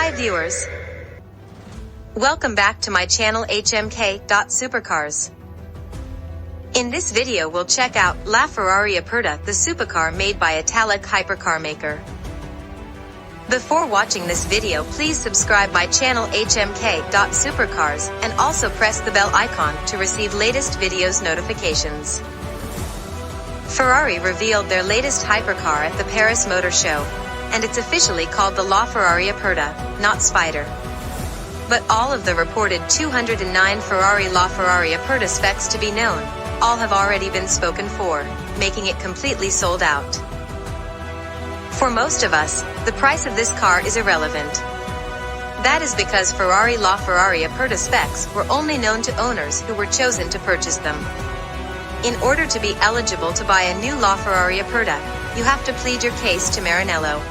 Hi viewers! Welcome back to my channel HMKsuper.cars. In this video we'll check out LaFerrari Aperta, the supercar made by Italic hypercar maker. Before watching this video, please subscribe my channel HMKsuper.cars and also press the bell icon to receive latest videos notifications. Ferrari revealed their latest hypercar at the Paris Motor Show, and it's officially called the LaFerrari Aperta, not Spider. But all of the reported 209 Ferrari LaFerrari Aperta specs to be known, all have already been spoken for, making it completely sold out. For most of us, the price of this car is irrelevant. That is because Ferrari LaFerrari Aperta specs were only known to owners who were chosen to purchase them. In order to be eligible to buy a new LaFerrari Aperta, you have to plead your case to Maranello.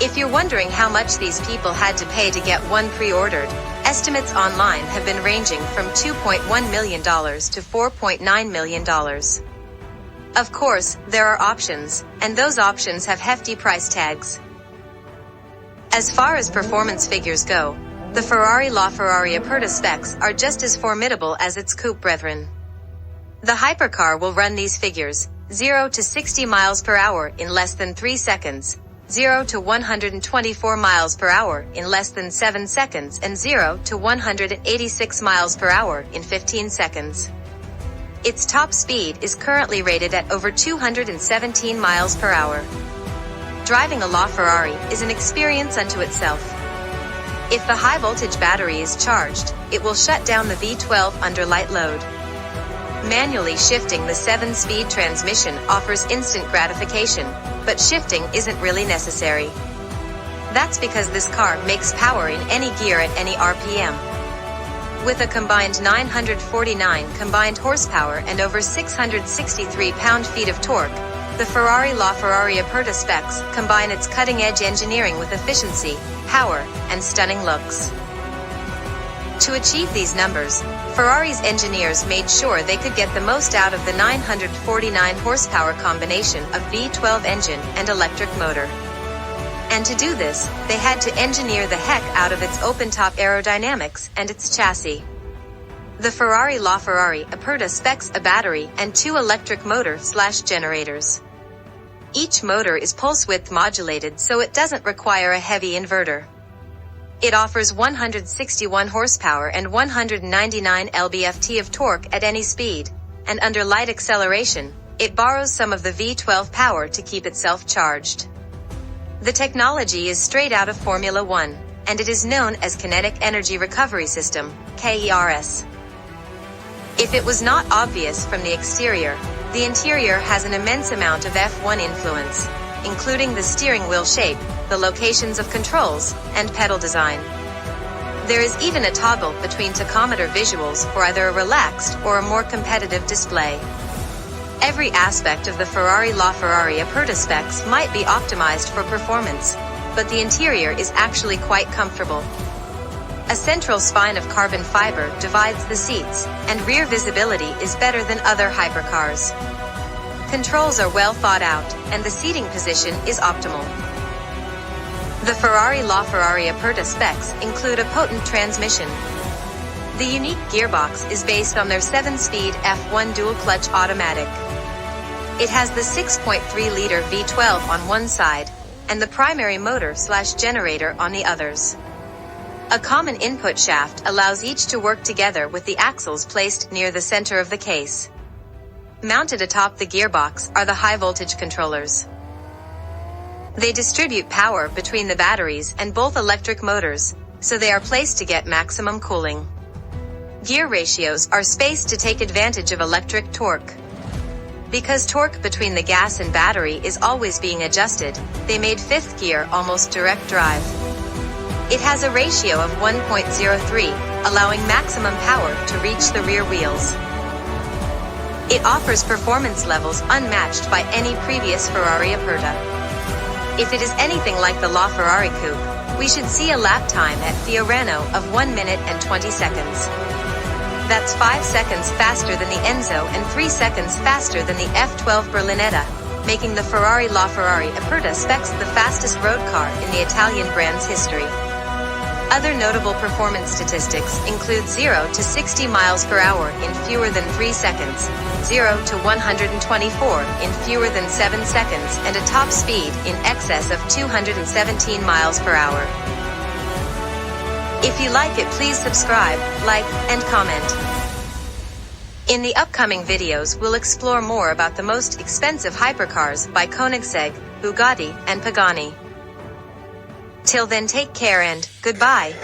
If you're wondering how much these people had to pay to get one pre-ordered, estimates online have been ranging from $2.1 million to $4.9 million. Of course, there are options, and those options have hefty price tags. As far as performance figures go, the Ferrari LaFerrari Aperta specs are just as formidable as its coupe brethren. The hypercar will run these figures: 0 to 60 miles per hour in less than 3 seconds, 0 to 124 miles per hour in less than 7 seconds, and 0 to 186 miles per hour in 15 seconds. Its top speed is currently rated at over 217 miles per hour. Driving a LaFerrari is an experience unto itself. If the high-voltage battery is charged, it will shut down the V12 under light load. Manually shifting the 7-speed transmission offers instant gratification, but shifting isn't really necessary. That's because this car makes power in any gear at any RPM. With a combined 949 combined horsepower and over 663 pound-feet of torque, the Ferrari LaFerrari Aperta specs combine its cutting-edge engineering with efficiency, power, and stunning looks. To achieve these numbers, Ferrari's engineers made sure they could get the most out of the 949 horsepower combination of V12 engine and electric motor. And to do this, they had to engineer the heck out of its open-top aerodynamics and its chassis. The Ferrari LaFerrari Aperta specs a battery and 2 electric motor/generators. Each motor is pulse-width modulated, so it doesn't require a heavy inverter. It offers 161 horsepower and 199 lb-ft of torque at any speed, and under light acceleration, it borrows some of the V12 power to keep itself charged. The technology is straight out of Formula One, and it is known as Kinetic Energy Recovery System, KERS. If it was not obvious from the exterior, the interior has an immense amount of F1 influence, including the steering wheel shape, the locations of controls, and pedal design. There is even a toggle between tachometer visuals for either a relaxed or a more competitive display. Every aspect of the Ferrari LaFerrari Aperta specs might be optimized for performance, but the interior is actually quite comfortable. A central spine of carbon fiber divides the seats, and rear visibility is better than other hypercars. Controls are well thought out, and the seating position is optimal. The Ferrari LaFerrari Aperta specs include a potent transmission. The unique gearbox is based on their 7-speed F1 dual-clutch automatic. It has the 6.3-liter V12 on one side, and the primary motor/generator on the others. A common input shaft allows each to work together with the axles placed near the center of the case. Mounted atop the gearbox are the high-voltage controllers. They distribute power between the batteries and both electric motors, so they are placed to get maximum cooling. Gear ratios are spaced to take advantage of electric torque. Because torque between the gas and battery is always being adjusted, they made 5th gear almost direct drive. It has a ratio of 1.03, allowing maximum power to reach the rear wheels. It offers performance levels unmatched by any previous Ferrari Aperta. If it is anything like the LaFerrari coupe, we should see a lap time at Fiorano of 1 minute and 20 seconds. That's 5 seconds faster than the Enzo and 3 seconds faster than the F12 Berlinetta, making the Ferrari LaFerrari Aperta specs the fastest road car in the Italian brand's history. Other notable performance statistics include 0 to 60 miles per hour in fewer than 3 seconds, 0 to 124 in fewer than 7 seconds, and a top speed in excess of 217 miles per hour. If you like it, please subscribe, like, and comment. In the upcoming videos, we'll explore more about the most expensive hypercars by Koenigsegg, Bugatti, and Pagani. Till then, take care and goodbye.